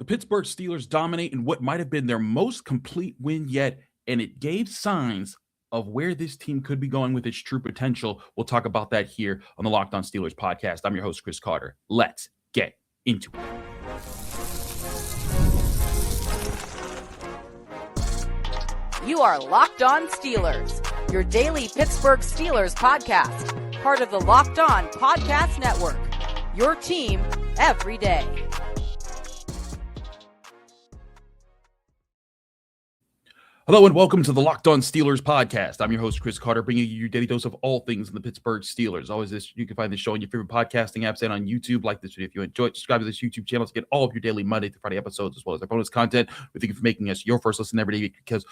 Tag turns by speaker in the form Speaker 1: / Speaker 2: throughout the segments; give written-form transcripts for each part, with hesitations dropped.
Speaker 1: The Pittsburgh Steelers dominate in what might have been their most complete win yet, and it gave signs of where this team could be going with its true potential. We'll talk about that here on the Locked On Steelers podcast. I'm your host, Chris Carter. Let's get into it.
Speaker 2: You are Locked On Steelers, your daily Pittsburgh Steelers podcast, part of the Locked On Podcast Network, your team every day.
Speaker 1: Hello and welcome to the Locked On Steelers podcast. I'm your host, Chris Carter, bringing you your daily dose of all things in the Pittsburgh Steelers. Always, you can find this show on your favorite podcasting apps and on YouTube. Like this video if you enjoy it. Subscribe to this YouTube channel to get all of your daily Monday through Friday episodes, as well as our bonus content. We thank you for making us your first listen every day because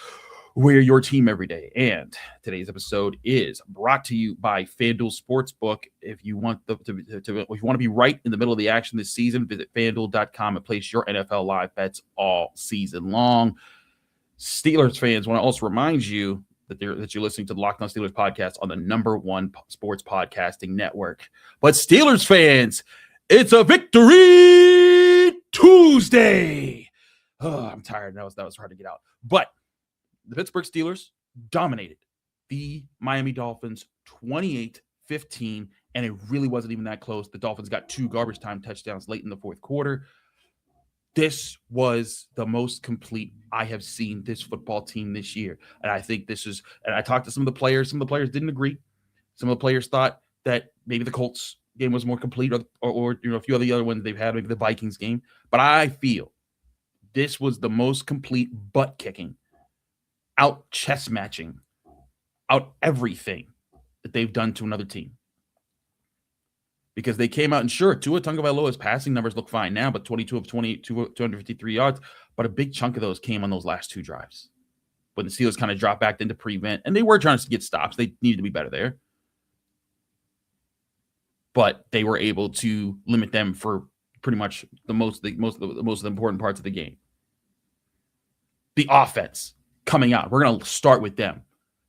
Speaker 1: we're your team every day. And today's episode is brought to you by FanDuel Sportsbook. If you want if you want to be right in the middle of the action this season, visit FanDuel.com and place your NFL live bets all season long. Steelers fans, want to also remind you that you're listening to the Locked On Steelers podcast on the #1 sports podcasting network. But Steelers fans, it's a Victory Tuesday. Oh, I'm tired. That was hard to get out. But the Pittsburgh Steelers dominated the Miami Dolphins 28-15, and it really wasn't even that close. The Dolphins got 2 garbage time touchdowns late in the fourth quarter. This was the most complete I have seen this football team this year. And I think and I talked to some of the players. Some of the players didn't agree. Some of the players thought that maybe the Colts game was more complete or a few of the other ones they've had, maybe the Vikings game. But I feel this was the most complete butt kicking, out chess matching, out everything that they've done to another team. Because they came out and sure, Tua Tagovailoa's passing numbers look fine now, but 22 of 28, 253 yards. But a big chunk of those came on those last 2 drives when the Steelers kind of dropped back into prevent, and they were trying to get stops. They needed to be better there, but they were able to limit them for pretty much the most important parts of the game. The offense coming out. We're going to start with them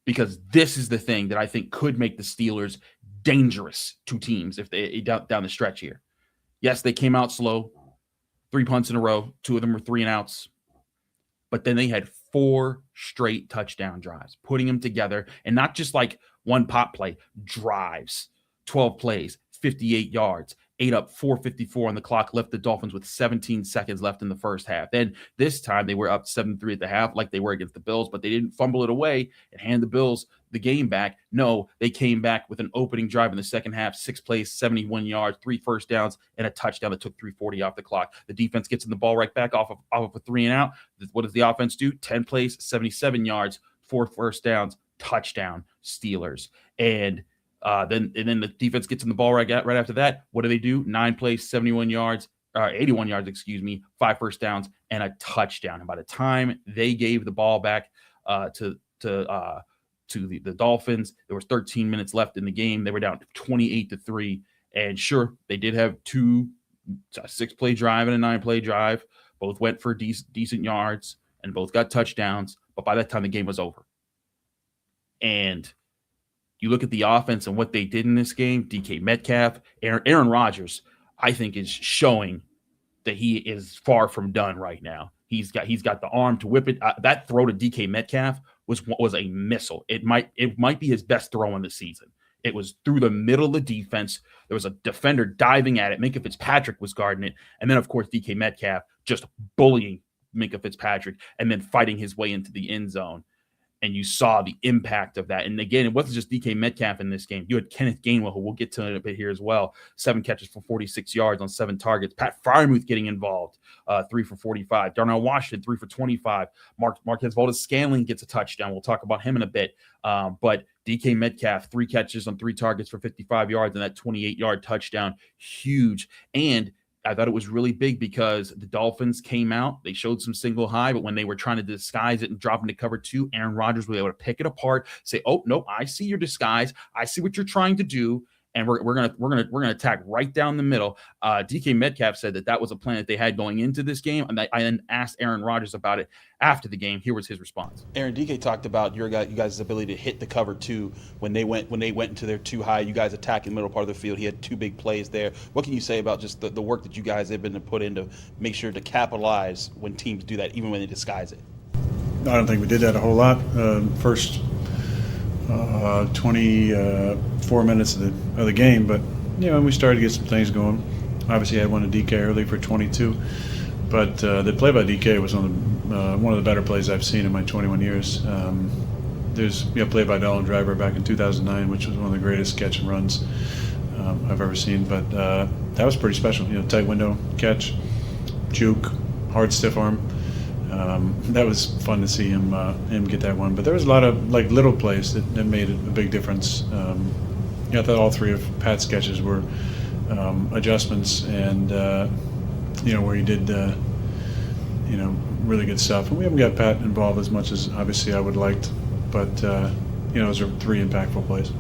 Speaker 1: because this is the thing that I think could make the Steelers dangerous to teams if they down the stretch here. Yes, they came out slow, 3 punts in a row, 2 of them were 3 and outs, but then they had 4 straight touchdown drives, putting them together, and not just like one pop play, drives, 12 plays, 58 yards, 8 up, 4:54 on the clock, left the Dolphins with 17 seconds left in the first half. Then this time they were up 7-3 at the half like they were against the Bills, but they didn't fumble it away and hand the Bills the game back. No, they came back with an opening drive in the second half, 6 plays, 71 yards, 3 first downs, and a touchdown that took 3:40 off the clock. The defense gets in the ball right back off of a 3 and out. What does the offense do? 10 plays, 77 yards, 4 first downs, touchdown, Steelers. And then the defense gets in the ball right after that. What do? 9 plays, 81 yards, 5 first downs, and a touchdown. And by the time they gave the ball back to the Dolphins, there was 13 minutes left in the game. They were down 28-3. And sure, they did have 2 6-play drive and a 9-play drive. Both went for decent yards and both got touchdowns. But by that time, the game was over. And you look at the offense and what they did in this game, DK Metcalf, Aaron Rodgers, I think is showing that he is far from done right now. He's got the arm to whip it. That throw to DK Metcalf was a missile. It might be his best throw in the season. It was through the middle of the defense. There was a defender diving at it. Minkah Fitzpatrick was guarding it. And then, of course, DK Metcalf just bullying Minkah Fitzpatrick and then fighting his way into the end zone. And you saw the impact of that. And again, it wasn't just DK Metcalf in this game. You had Kenneth Gainwell, who we'll get to in a bit here as well. 7 catches for 46 yards on 7 targets. Pat Freiermuth getting involved, 3 for 45. Darnell Washington, 3 for 25. Marquez Valdes-Scantling gets a touchdown. We'll talk about him in a bit. But DK Metcalf, 3 catches on 3 targets for 55 yards and that 28-yard touchdown. Huge. And I thought it was really big because the Dolphins came out. They showed some single high, but when they were trying to disguise it and drop into cover 2, Aaron Rodgers was able to pick it apart, say, oh, no, I see your disguise. I see what you're trying to do. and we're gonna attack right down the middle. DK Metcalf said that was a plan that they had going into this game, and I then asked Aaron Rodgers about it after the game. Here was his response.
Speaker 3: Aaron, DK talked about you guys' ability to hit the cover two when they went into their too high. You guys attacked in the middle part of the field. He had 2 big plays there. What can you say about just the work that you guys have been to put in to make sure to capitalize when teams do that, even when they disguise it?
Speaker 4: I don't think we did that a whole lot. First 24 minutes of the game, but we started to get some things going. Obviously, I had one to DK early for 22, but the play by DK was one of the better plays I've seen in my 21 years. There's play by Dolan Driver back in 2009, which was one of the greatest catch and runs I've ever seen. But that was pretty special. Tight window catch, juke, hard stiff arm. That was fun to see him get that one. But there was a lot of little plays that made a big difference. I thought all 3 of Pat's catches were adjustments, and where he did really good stuff. And we haven't got Pat involved as much as obviously I would liked, but those are 3 impactful plays.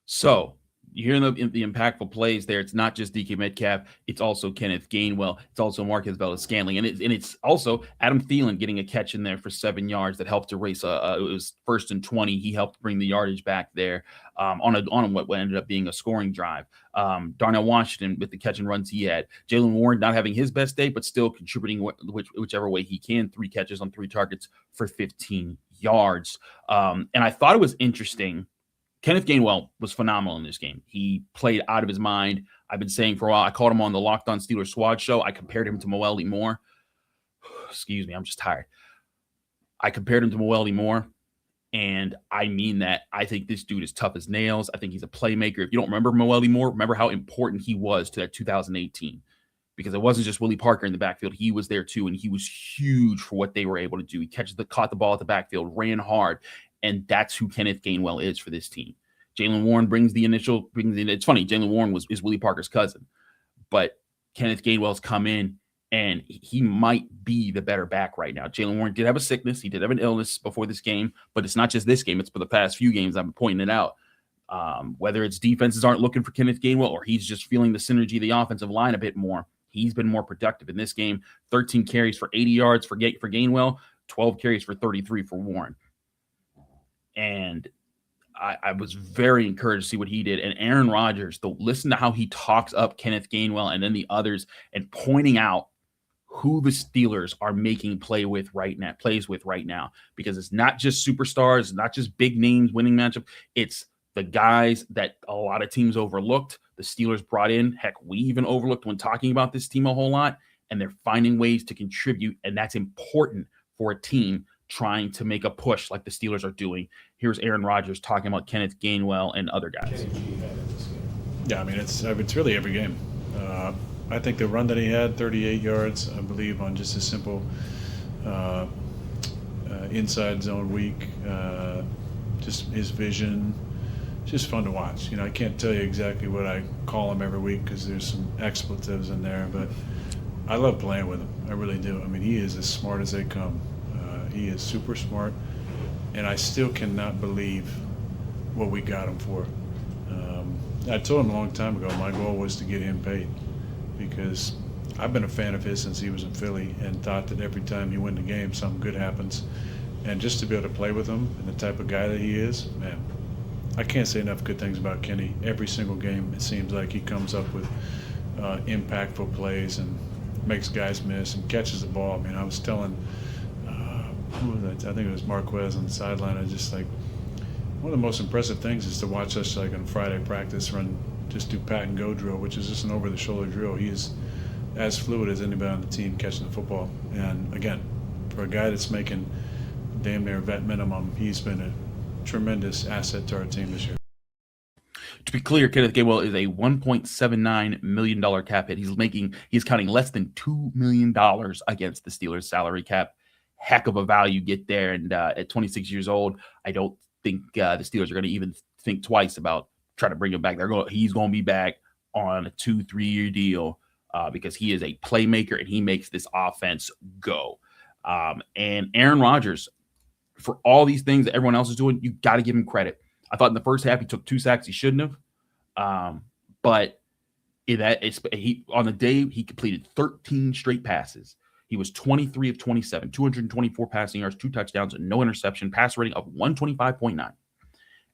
Speaker 1: So you hear the impactful plays there. It's not just DK Metcalf. It's also Kenneth Gainwell. It's also Marquez Valdes-Scantling. And it's also Adam Thielen getting a catch in there for 7 yards that helped erase it was 1st and 20. He helped bring the yardage back there on what ended up being a scoring drive. Darnell Washington with the catch and runs he had. Jaylen Warren not having his best day, but still contributing whichever way he can. 3 catches on 3 targets for 15 yards. And I thought it was interesting. Kenneth Gainwell was phenomenal in this game. He played out of his mind. I've been saying for a while, I called him on the Locked On Steelers Squad show. I compared him to Moelle Moore. Excuse me, I'm just tired. I compared him to Moelle Moore, and I mean that. I think this dude is tough as nails. I think he's a playmaker. If you don't remember Moelle Moore, remember how important he was to that 2018, because it wasn't just Willie Parker in the backfield. He was there too, and he was huge for what they were able to do. He caught the ball at the backfield, ran hard. And that's who Kenneth Gainwell is for this team. Jaylen Warren it's funny, Jaylen Warren is Willie Parker's cousin, but Kenneth Gainwell's come in, and he might be the better back right now. Jaylen Warren did have a sickness. He did have an illness before this game, but it's not just this game. It's for the past few games I've been pointing it out. Whether it's defenses aren't looking for Kenneth Gainwell or he's just feeling the synergy of the offensive line a bit more, he's been more productive in this game. 13 carries for 80 yards for Gainwell, 12 carries for 33 for Warren. And I was very encouraged to see what he did. And Aaron Rodgers, listen to how he talks up Kenneth Gainwell and then the others, and pointing out who the Steelers are making plays with right now, because it's not just superstars, not just big names winning matchup. It's the guys that a lot of teams overlooked. The Steelers brought in, heck, we even overlooked when talking about this team a whole lot, and they're finding ways to contribute. And that's important for a team trying to make a push like the Steelers are doing. Here's Aaron Rodgers talking about Kenneth Gainwell and other guys.
Speaker 4: Yeah, I mean, it's really every game. I think the run that he had, 38 yards, I believe, on just a simple inside zone week, just his vision, just fun to watch. I can't tell you exactly what I call him every week because there's some expletives in there, but I love playing with him. I really do. I mean, he is as smart as they come. He is super smart, and I still cannot believe what we got him for. I told him a long time ago my goal was to get him paid, because I've been a fan of his since he was in Philly and thought that every time he win the game, something good happens. And just to be able to play with him and the type of guy that he is, man, I can't say enough good things about Kenny. Every single game, it seems like he comes up with impactful plays and makes guys miss and catches the ball. I mean, I was telling who was that? I think it was Marquez on the sideline. I just one of the most impressive things is to watch us on Friday practice just do pat and go drill, which is just an over the shoulder drill. He is as fluid as anybody on the team catching the football. And again, for a guy that's making damn near vet minimum, he's been a tremendous asset to our team this year.
Speaker 1: To be clear, Kenneth Gainwell is a $1.79 million cap hit. He's counting less than $2 million against the Steelers salary cap. Heck of a value get there. And at 26 years old, I don't think the Steelers are going to even think twice about trying to bring him back. He's going to be back on a 2-3 year deal because he is a playmaker and he makes this offense go. And Aaron Rodgers, for all these things that everyone else is doing, you got to give him credit. I thought in the first half he took 2 sacks he shouldn't have. But on the day he completed 13 straight passes. He was 23 of 27, 224 passing yards, 2 touchdowns, and no interception, pass rating of 125.9.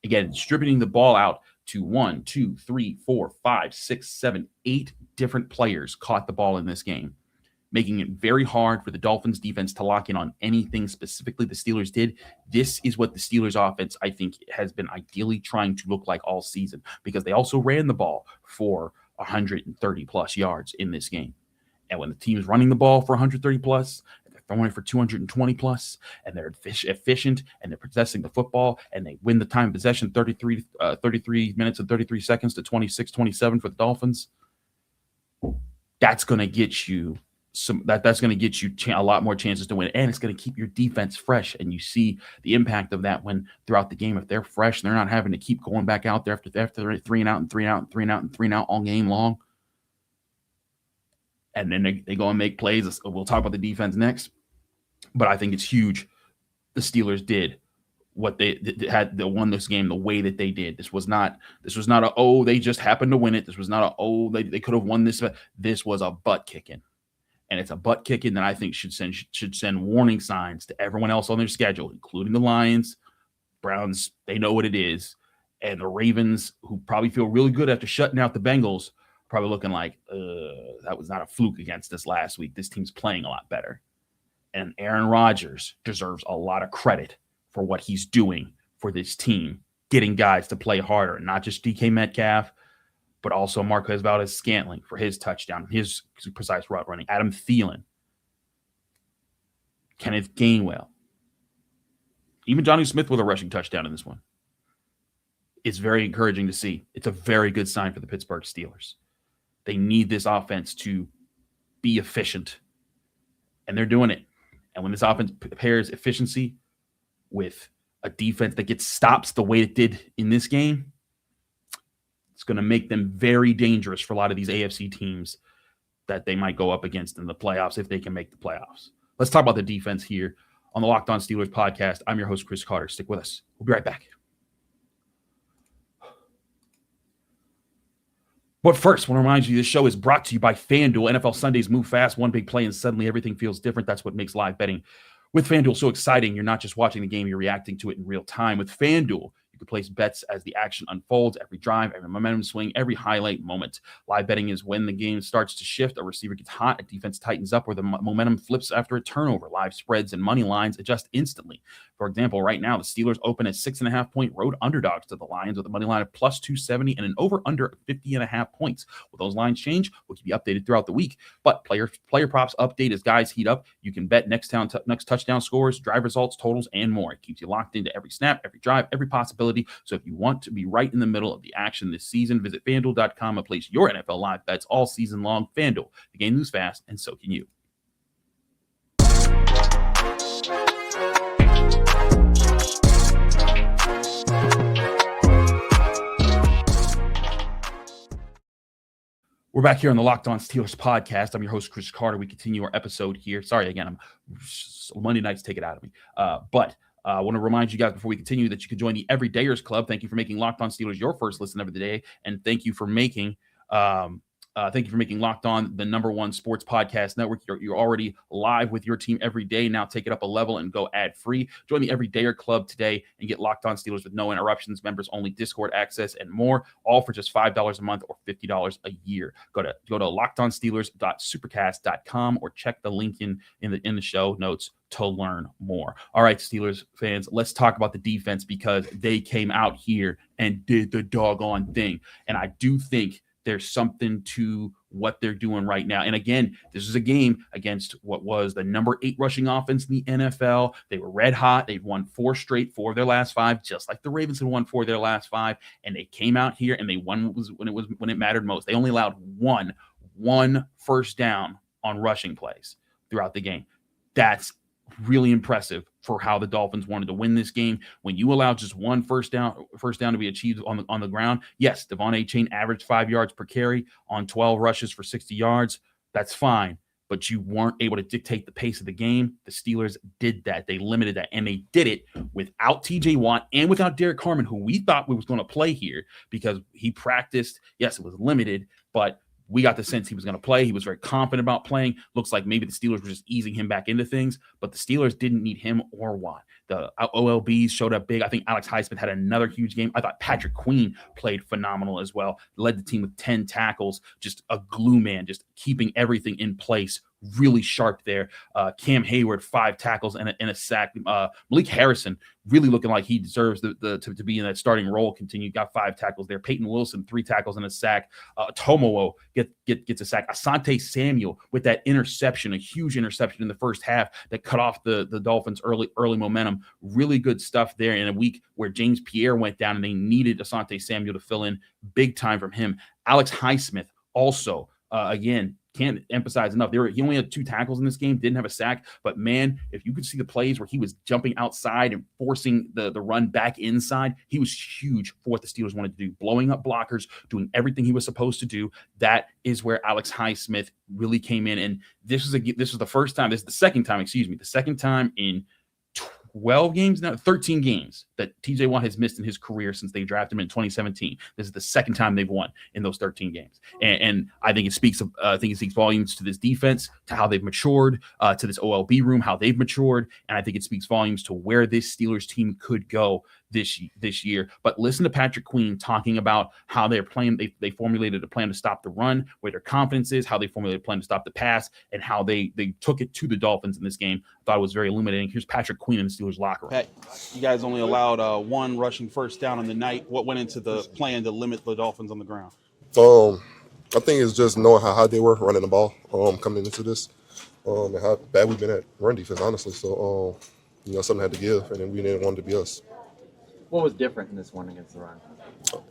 Speaker 1: Again, distributing the ball out to 1, 2, 3, 4, 5, 6, 7, 8 different players caught the ball in this game, making it very hard for the Dolphins defense to lock in on anything specifically the Steelers did. This is what the Steelers offense, I think, has been ideally trying to look like all season, because they also ran the ball for 130 plus yards in this game. And when the team is running the ball for 130 plus, they're throwing it for 220 plus, and they're efficient, and they're possessing the football, and they win the time of possession 33 minutes and 33 seconds to 26-27 for the Dolphins, that's going to get you that's going to get you a lot more chances to win, and it's going to keep your defense fresh. And you see the impact of that when throughout the game, if they're fresh, they're not having to keep going back out there after 3 and out and 3 and out and 3 and out and 3 and out all game long. And then they go and make plays. We'll talk about the defense next, but I think it's huge the Steelers did what they won this game the way that they did. This was not they just happened to win it. This was not they could have won this. This was a butt kicking. And it's a butt kicking that I think should send warning signs to everyone else on their schedule, including the Lions, Browns. They know what it is. And the Ravens, who probably feel really good after shutting out the Bengals, probably looking like, that was not a fluke against us last week. This team's playing a lot better. And Aaron Rodgers deserves a lot of credit for what he's doing for this team, getting guys to play harder, not just DK Metcalf, but also Marquez Valdes-Scantling for his touchdown, his precise route running. Adam Thielen, Kenneth Gainwell, even Johnny Smith with a rushing touchdown in this one. It's very encouraging to see. It's a very good sign for the Pittsburgh Steelers. They need this offense to be efficient, and they're doing it. And when this offense pairs efficiency with a defense that gets stops the way it did in this game, it's going to make them very dangerous for a lot of these AFC teams that they might go up against in the playoffs if they can make the playoffs. Let's talk about the defense here on the Locked On Steelers podcast. I'm your host, Chris Carter. Stick with us. We'll be right back. But first, I want to remind you, this show is brought to you by FanDuel. NFL Sundays move fast. One big play, and suddenly everything feels different. That's what makes live betting with FanDuel so exciting. You're not just watching the game, you're reacting to it in real time. With FanDuel, you can place bets as the action unfolds, every drive, every momentum swing, every highlight moment. Live betting is when the game starts to shift, a receiver gets hot, a defense tightens up, or the momentum flips after a turnover. Live spreads and money lines adjust instantly. For example, right now, the Steelers open as 6.5-point road underdogs to the Lions with a money line of plus 270 and an over-under of 50.5 points. Will those lines change? We'll keep you updated throughout the week. But player props update as guys heat up. You can bet next touchdown scores, drive results, totals, and more. It keeps you locked into every snap, every drive, every possibility. So if you want to be right in the middle of the action this season, visit FanDuel.com and place your NFL live bets all season long. FanDuel, the game moves fast, and so can you. We're back here on the Locked On Steelers podcast. I'm your host, Chris Carter. We continue our episode here. Sorry, again, Monday nights take it out of me. But I want to remind you guys before we continue that you can join the Everydayers Club. Thank you for making Locked On Steelers your first listen of the day, and thank you for making Locked On the #1 sports podcast network. You're already live with your team every day. Now take it up a level and go ad-free. Join the Everydayer Club today and get Locked On Steelers with no interruptions, members-only Discord access, and more, all for just $5 a month or $50 a year. Go to lockedonsteelers.supercast.com or check the link in the show notes to learn more. All right, Steelers fans, let's talk about the defense, because they came out here and did the doggone thing. And I do think there's something to what they're doing right now. And again, this is a game against what was the #8 rushing offense in the NFL. They were red hot. They've won 4 of their last 5, just like the Ravens had won 4 of their last 5. And they came out here and they won when it mattered most. They only allowed one first down on rushing plays throughout the game. That's really impressive for how the Dolphins wanted to win this game. When you allow just one first down to be achieved on the ground, yes, Devon Achane averaged 5 yards per carry on 12 rushes for 60 yards. That's fine. but you weren't able to dictate the pace of the game. The Steelers did that. They limited that, and they did it without TJ Watt and without Derek Carman, who we thought was going to play here because he practiced. Yes, it was limited, but we got the sense he was going to play. He was very confident about playing. Looks like maybe the Steelers were just easing him back into things, but the Steelers didn't need him or Watt. The OLBs showed up big. I think Alex Highsmith had another huge game. I thought Patrick Queen played phenomenal as well. Led the team with 10 tackles, just a glue man, just keeping everything in place. Really sharp there. Cam Hayward, 5 tackles and a sack. Malik Harrison really looking like he deserves to be in that starting role. Got 5 tackles there. Peyton Wilson, 3 tackles and a sack. Tomowo gets a sack. Asante Samuel with that interception, a huge interception in the first half that cut off the Dolphins' early momentum. Really good stuff there in a week where James Pierre went down and they needed Asante Samuel to fill in big time from him. Alex Highsmith also, again, can't emphasize enough. He only had 2 tackles in this game, didn't have a sack. But, man, if you could see the plays where he was jumping outside and forcing the run back inside, he was huge for what the Steelers wanted to do, blowing up blockers, doing everything he was supposed to do. That is where Alex Highsmith really came in. And this was the first time, this is the second time in 12 games now, 13 games that TJ Watt has missed in his career since they drafted him in 2017. This is the second time they've won in those 13 games. And I think it speaks volumes to this defense, to how they've matured, to this OLB room, how they've matured. And I think it speaks volumes to where this Steelers team could go this year. But listen to Patrick Queen talking about how they're playing. They formulated a plan to stop the run, where their confidence is, how they formulated a plan to stop the pass, and how they took it to the Dolphins in this game. I thought it was very illuminating. Here's Patrick Queen in the Steelers locker room.
Speaker 3: Pat, you guys only allowed 1 rushing first down on the night. What went into the plan to limit the Dolphins on the ground?
Speaker 5: I think it's just knowing how high they were running the ball coming into this, and how bad we've been at run defense, honestly. So, something had to give, and then we didn't want it to be us.
Speaker 6: What was different in this one against the run?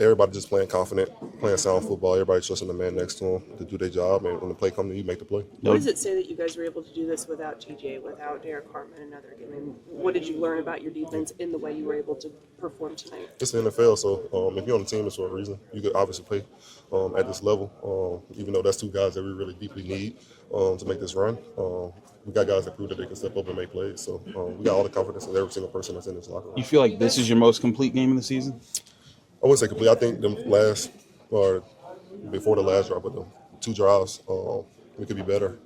Speaker 5: Everybody just playing confident, playing sound football. Everybody trusting the man next to them to do their job, and when the play comes, you make the play.
Speaker 7: What does it say that you guys were able to do this without TJ, without Derek Carman and other? I mean, what did you learn about your defense in the way you were able to perform tonight?
Speaker 5: It's the NFL, so if you're on the team, it's for a reason. You could obviously play at this level, even though that's 2 guys that we really deeply need to make this run. We got guys that prove that they can step up and make plays. So we got all the confidence in every single person that's in this locker room.
Speaker 3: You feel like this is your most complete game of the season?
Speaker 5: I wouldn't say complete. I think before the last drive, but the 2 drives, we could be better.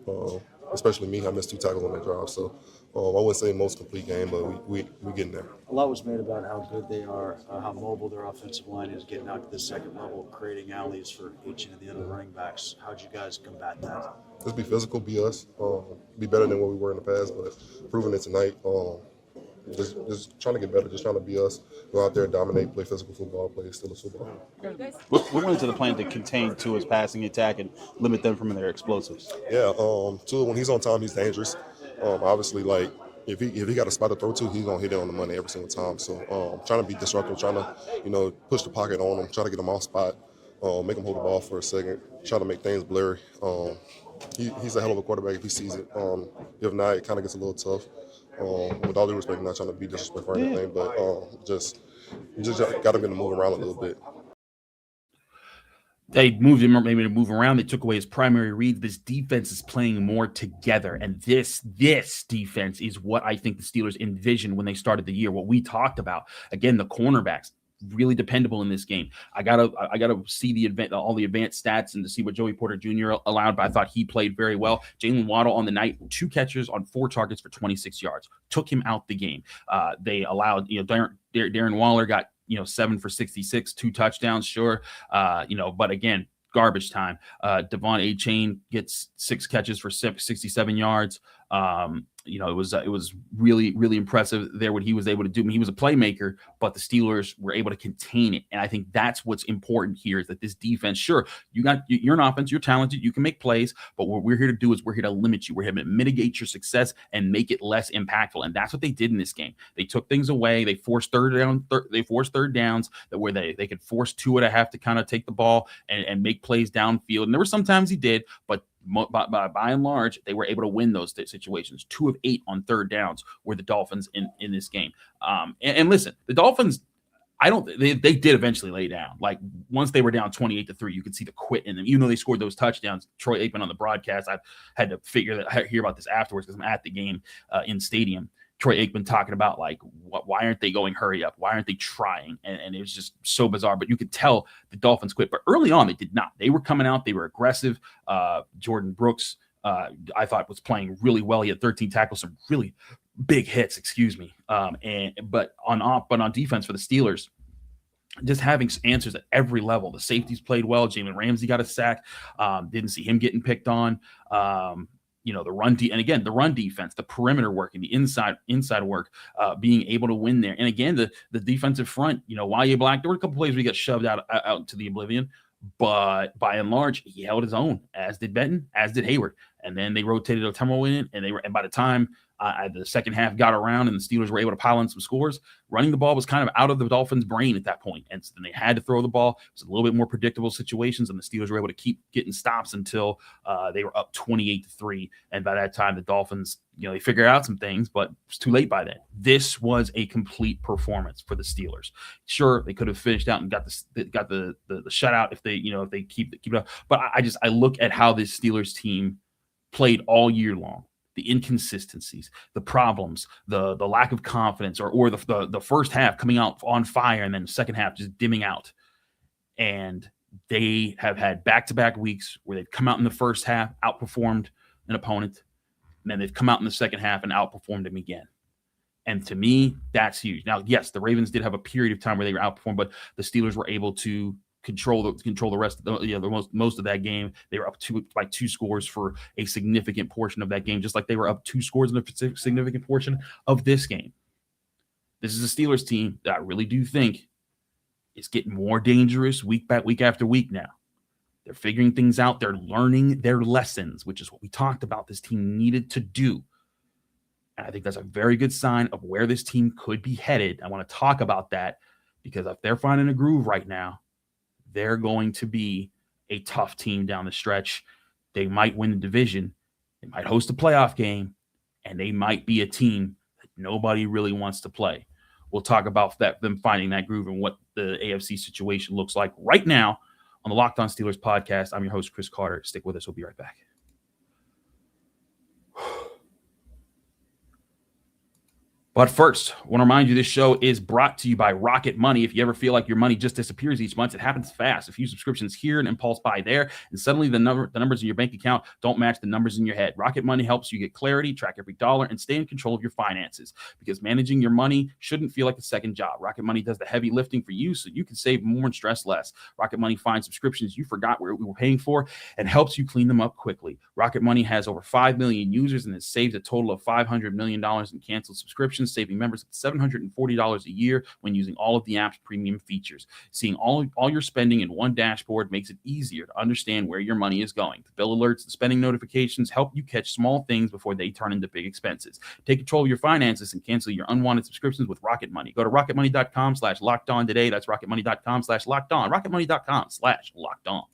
Speaker 5: Especially me, I missed 2 tackles on that drive. So I wouldn't say most complete game, but we're getting there.
Speaker 8: A lot was made about how good they are, how mobile their offensive line is, getting out to the second level, creating alleys for each and the other running backs. How'd you guys combat that?
Speaker 5: Just be physical, be us, be better than what we were in the past, but proving it tonight, just trying to get better, just trying to be us, go out there, dominate, play physical football, play Steelers football.
Speaker 3: What went into the plan to contain Tua's passing attack and limit them from their explosives?
Speaker 5: Yeah, Tua, when he's on time, he's dangerous. Obviously, like, if he got a spot to throw to, he's going to hit it on the money every single time. So trying to be disruptive, trying to, push the pocket on him, try to get him off spot, make him hold the ball for a second, try to make things blurry. He's a hell of a quarterback if he sees it. If not, it kind of gets a little tough. With all due respect, I'm not trying to be disrespectful or anything, but you just got to get him to move around a little bit.
Speaker 1: They moved him maybe to move around. They took away his primary reads. This defense is playing more together, and this defense is what I think the Steelers envisioned when they started the year. What we talked about, again, the cornerbacks, really dependable in this game. I gotta see all the advanced stats and to see what Joey Porter Jr. allowed, but I thought he played very well. Jalen Waddle on the night, 2 catches on 4 targets for 26 yards, took him out the game. They allowed, Darren Waller got 7 for 66, 2 touchdowns, sure. But again, garbage time. Devon A-Chain gets 6 catches for 67 yards. It was really, really impressive there what he was able to do. I mean, he was a playmaker, but the Steelers were able to contain it. And I think that's what's important here is that this defense, sure, you're an offense, you're talented, you can make plays, but what we're here to do is we're here to limit you. We're here to mitigate your success and make it less impactful. And that's what they did in this game. They took things away. They forced third downs that where they could force Tua to have to kind of take the ball and make plays downfield. And there were some times he did, but by and large, they were able to win those situations. 2 of 8 on third downs were the Dolphins in this game. And listen, the Dolphins, They did eventually lay down. Like once they were down 28-3, you could see the quit in them. Even though they scored those touchdowns, Troy Aikman on the broadcast, I've had to hear about this afterwards because I'm at the game in stadium. Troy Aikman talking about like, why aren't they going hurry up? Why aren't they trying? And it was just so bizarre. But you could tell the Dolphins quit. But early on, they did not. They were coming out. They were aggressive. Jordan Brooks, I thought, was playing really well. He had 13 tackles, some really big hits, but on defense for the Steelers, just having answers at every level. The safeties played well. Jalen Ramsey got a sack. Didn't see him getting picked on. The run the run defense, the perimeter work, and the inside work, being able to win there. And again, the defensive front, Wyatt Black, there were a couple plays where he got shoved out into the oblivion, but by and large, he held his own, as did Benton, as did Hayward. And then they rotated Otemwo in, and by the time the second half got around and the Steelers were able to pile in some scores, running the ball was kind of out of the Dolphins' brain at that point. And so then they had to throw the ball. It was a little bit more predictable situations, and the Steelers were able to keep getting stops until they were up 28-3. And by that time, the Dolphins, they figured out some things, but it was too late by then. This was a complete performance for the Steelers. Sure, they could have finished out and got the shutout if they keep it up. But I look at how this Steelers team played all year long. The inconsistencies, the problems, the lack of confidence, or the first half coming out on fire and then the second half just dimming out. And they have had back-to-back weeks where they've come out in the first half, outperformed an opponent, and then they've come out in the second half and outperformed them again. And to me, that's huge. Now, yes, the Ravens did have a period of time where they were outperformed, but the Steelers were able to control the rest of the most of that game. They were up by 2 scores for a significant portion of that game, just like they were up 2 scores in a significant portion of this game. This is a Steelers team that I really do think is getting more dangerous week after week now. They're figuring things out. They're learning their lessons, which is what we talked about this team needed to do. And I think that's a very good sign of where this team could be headed. I want to talk about that because if they're finding a groove right now, they're going to be a tough team down the stretch. They might win the division. They might host a playoff game, and they might be a team that nobody really wants to play. We'll talk about them finding that groove and what the AFC situation looks like right now on the Locked On Steelers podcast. I'm your host, Chris Carter. Stick with us. We'll be right back. But first, I want to remind you this show is brought to you by Rocket Money. If you ever feel like your money just disappears each month, it happens fast. A few subscriptions here, an impulse buy there, and suddenly the numbers in your bank account don't match the numbers in your head. Rocket Money helps you get clarity, track every dollar, and stay in control of your finances because managing your money shouldn't feel like a second job. Rocket Money does the heavy lifting for you so you can save more and stress less. Rocket Money finds subscriptions you forgot we were paying for and helps you clean them up quickly. Rocket Money has over 5 million users and has saved a total of $500 million in canceled subscriptions, saving members $740 a year when using all of the app's premium features. Seeing all your spending in one dashboard makes it easier to understand where your money is going. The bill alerts and spending notifications help you catch small things before they turn into big expenses. Take control of your finances and cancel your unwanted subscriptions with Rocket Money. Go to rocketmoney.com/lockedon today. That's rocketmoney.com/lockedon. rocketmoney.com/lockedon.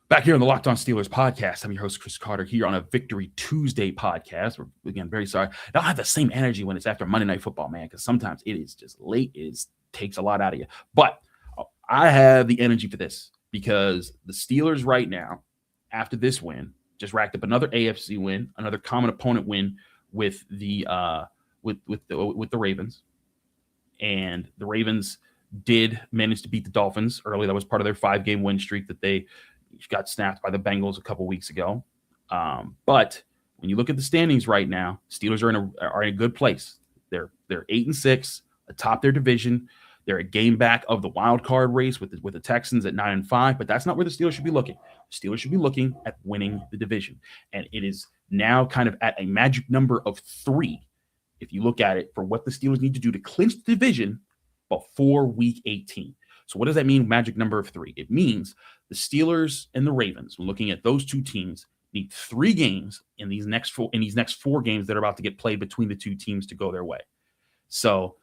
Speaker 1: Back here on the Locked On Steelers podcast, I'm your host, Chris Carter, here on a Victory Tuesday podcast. We're, again, very sorry. I don't have the same energy when it's after Monday Night Football, man, because sometimes it is just late. It takes a lot out of you. But I have the energy for this because the Steelers right now, after this win, just racked up another AFC win, another common opponent win with the Ravens. And the Ravens did manage to beat the Dolphins early. That was part of their 5-game win streak that they got snapped by the Bengals a couple weeks ago. But when you look at the standings right now, Steelers are in a good place. They're 8-6 atop their division. They're a game back of the wild card race with the Texans at 9-5, but that's not where the Steelers should be looking. The Steelers should be looking at winning the division. And it is now kind of at a magic number of 3, if you look at it, for what the Steelers need to do to clinch the division before week 18. So what does that mean, magic number of 3? It means the Steelers and the Ravens, when looking at those two teams, need 3 games in these next 4 games that are about to get played between the two teams to go their way. So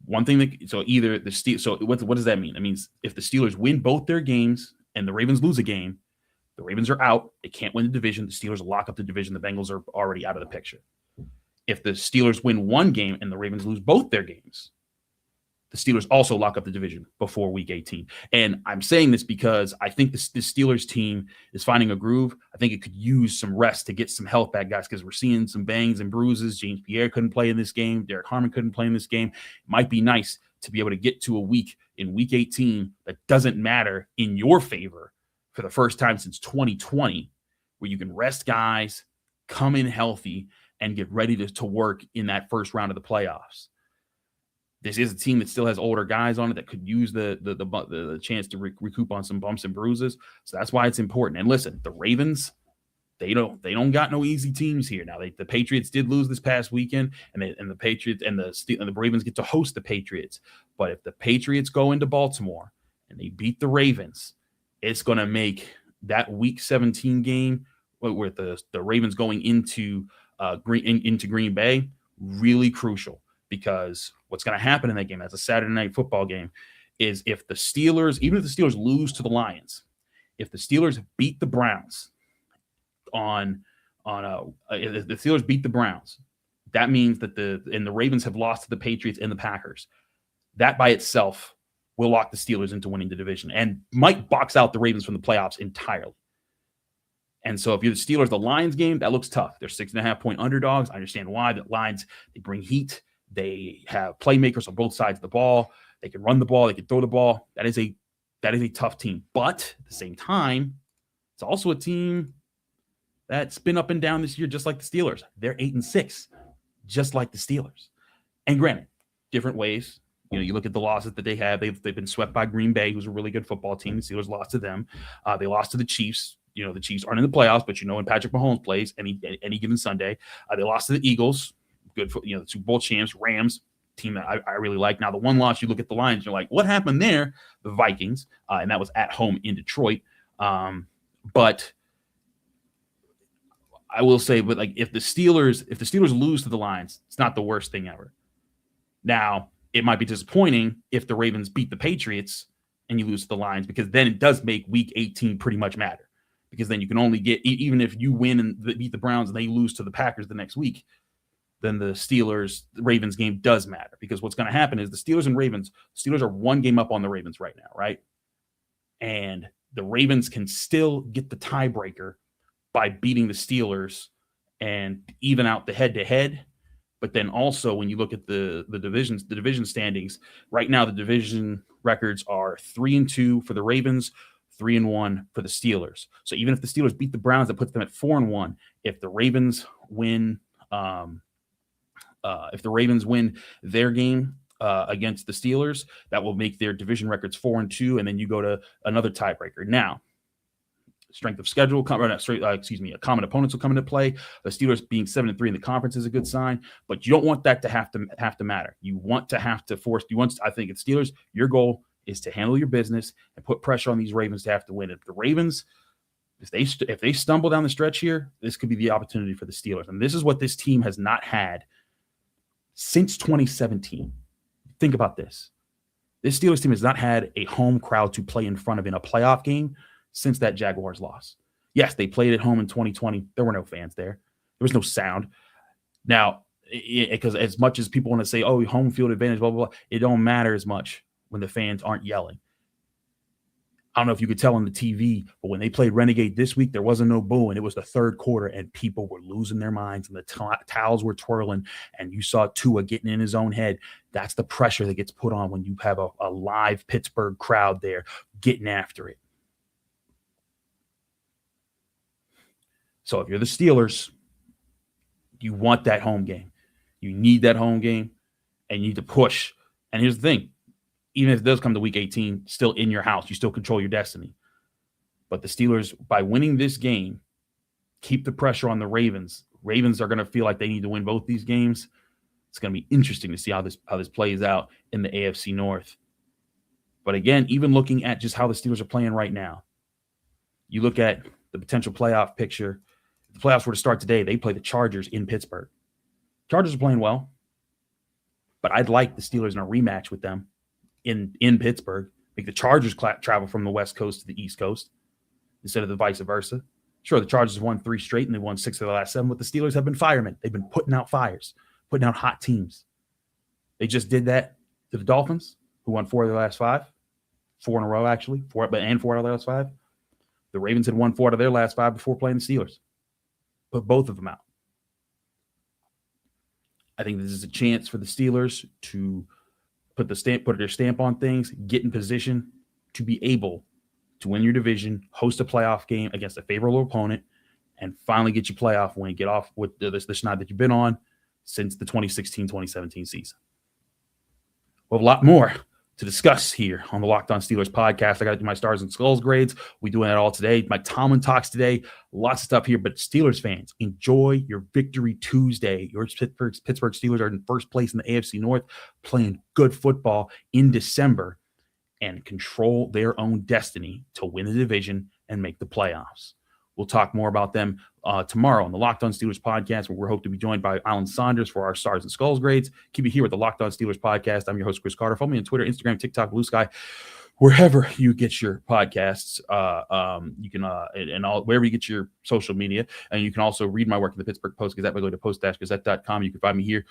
Speaker 1: one thing that so either the Steel so what does that mean? It means if the Steelers win both their games and the Ravens lose a game, the Ravens are out. They can't win the division. The Steelers lock up the division. The Bengals are already out of the picture. If the Steelers win one game and the Ravens lose both their games, the Steelers also lock up the division before week 18. And I'm saying this because I think this Steelers team is finding a groove. I think it could use some rest to get some health back, guys, because we're seeing some bangs and bruises. James Pierre couldn't play in this game. Derek Harmon couldn't play in this game. It might be nice to be able to get to a week in week 18 that doesn't matter in your favor for the first time since 2020, where you can rest guys, come in healthy, and get ready to work in that first round of the playoffs. This is a team that still has older guys on it that could use the chance to recoup on some bumps and bruises. So that's why it's important. And listen, the Ravens, they don't got no easy teams here. Now the Patriots did lose this past weekend, and the Patriots and the Ravens get to host the Patriots. But if the Patriots go into Baltimore and they beat the Ravens, it's going to make that Week 17 game where the Ravens going into Green Bay really crucial. Because what's going to happen in that game, as a Saturday night football game, is if the Steelers, even if the Steelers lose to the Lions, if the Steelers beat the Browns if the Steelers beat the Browns, that means that the Ravens have lost to the Patriots and the Packers. That by itself will lock the Steelers into winning the division and might box out the Ravens from the playoffs entirely. And so if you're the Steelers, the Lions game, that looks tough. They're 6.5-point underdogs. I understand why. The Lions, they bring heat. They have playmakers on both sides of the ball. They can run the ball. They can throw the ball. That is a tough team. But at the same time, it's also a team that's been up and down this year, just like the Steelers. They're 8-6, just like the Steelers. And granted, different ways. You know, you look at the losses that they have. They've been swept by Green Bay, who's a really good football team. The Steelers lost to them. They lost to the Chiefs. You know, the Chiefs aren't in the playoffs, but when Patrick Mahomes plays any given Sunday, they lost to the Eagles. Good for the Super Bowl champs. Rams, team that I really like. Now the one loss, you look at the Lions, you're like, what happened there? The Vikings, and that was at home in Detroit. But I will say, like if the Steelers lose to the Lions, it's not the worst thing ever. Now it might be disappointing if the Ravens beat the Patriots and you lose to the Lions, because then it does make Week 18 pretty much matter. Because then you can only get, even if you win and beat the Browns and they lose to the Packers the next week, then the Ravens game does matter. Because what's going to happen is the Steelers are one game up on the Ravens right now, right? And the Ravens can still get the tiebreaker by beating the Steelers and even out the head-to-head. But then also when you look at the division standings, right now the division records are 3-2 for the Ravens, 3-1 for the Steelers. So even if the Steelers beat the Browns, that puts them at 4-1. If the Ravens win their game against the Steelers, that will make their division records 4-2, and then you go to another tiebreaker. Now, strength of schedule, common opponents will come into play. The Steelers being 7-3 in the conference is a good sign, but you don't want that to have to matter. You want to have to force. I think it's Steelers. Your goal is to handle your business and put pressure on these Ravens to have to win. If the Ravens, if they stumble down the stretch here, this could be the opportunity for the Steelers, and this is what this team has not had since 2017. Think about this. This Steelers team has not had a home crowd to play in front of in a playoff game since that Jaguars loss. Yes, they played at home in 2020. There were no fans there. There was no sound. Now, because as much as people want to say, oh, home field advantage, blah, blah, blah, it don't matter as much when the fans aren't yelling. I don't know if you could tell on the TV, but when they played Renegade this week, there wasn't no boo, and it was the third quarter, and people were losing their minds, and the towels were twirling, and you saw Tua getting in his own head. That's the pressure that gets put on when you have a live Pittsburgh crowd there getting after it. So if you're the Steelers, you want that home game. You need that home game, and you need to push. And here's the thing. Even if it does come to Week 18, still in your house, you still control your destiny. But the Steelers, by winning this game, keep the pressure on the Ravens. Ravens are going to feel like they need to win both these games. It's going to be interesting to see how this plays out in the AFC North. But again, even looking at just how the Steelers are playing right now, you look at the potential playoff picture. If the playoffs were to start today, they play the Chargers in Pittsburgh. Chargers are playing well. But I'd like the Steelers in a rematch with them in Pittsburgh. Make the Chargers travel from the West Coast to the East Coast instead of the vice versa. Sure, the Chargers won 3 straight and they won 6 of the last 7, but the Steelers have been firemen. They've been putting out fires, putting out hot teams. They just did that to the Dolphins, who won 4 of their last 5. 4 in a row, actually. 4 out of their last 5. The Ravens had won 4 out of their last 5 before playing the Steelers. Put both of them out. I think this is a chance for the Steelers to put their stamp on things, get in position to be able to win your division, host a playoff game against a favorable opponent, and finally get your playoff win, get off with the schneid that you've been on since the 2016-2017 season. We'll have a lot more to discuss here on the Locked On Steelers podcast. I got to do my stars and skulls grades. We doing that all today. Mike Tomlin talks today. Lots of stuff here. But Steelers fans, enjoy your Victory Tuesday. Your Pittsburgh Steelers are in first place in the AFC North, playing good football in December and control their own destiny to win the division and make the playoffs. We'll talk more about them tomorrow on the Locked On Steelers podcast, where we hope to be joined by Alan Saunders for our Stars and Skulls grades. Keep it here with the Locked On Steelers podcast. I'm your host, Chris Carter. Follow me on Twitter, Instagram, TikTok, Blue Sky, wherever you get your podcasts. You can and all wherever you get your social media, and you can also read my work at the Pittsburgh Post-Gazette by going to post-gazette.com. You can find me here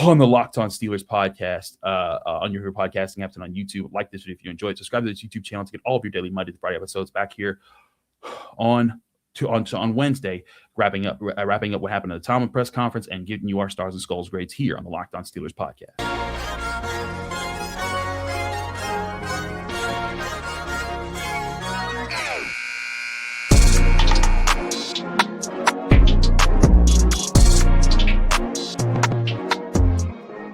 Speaker 1: on the Locked On Steelers podcast on your podcasting apps and on YouTube. Like this video if you enjoyed it. Subscribe to this YouTube channel to get all of your daily Monday to Friday episodes back here on Wednesday, wrapping up what happened at the Tomlin press conference and giving you our Stars and Skulls grades here on the Locked On Steelers podcast.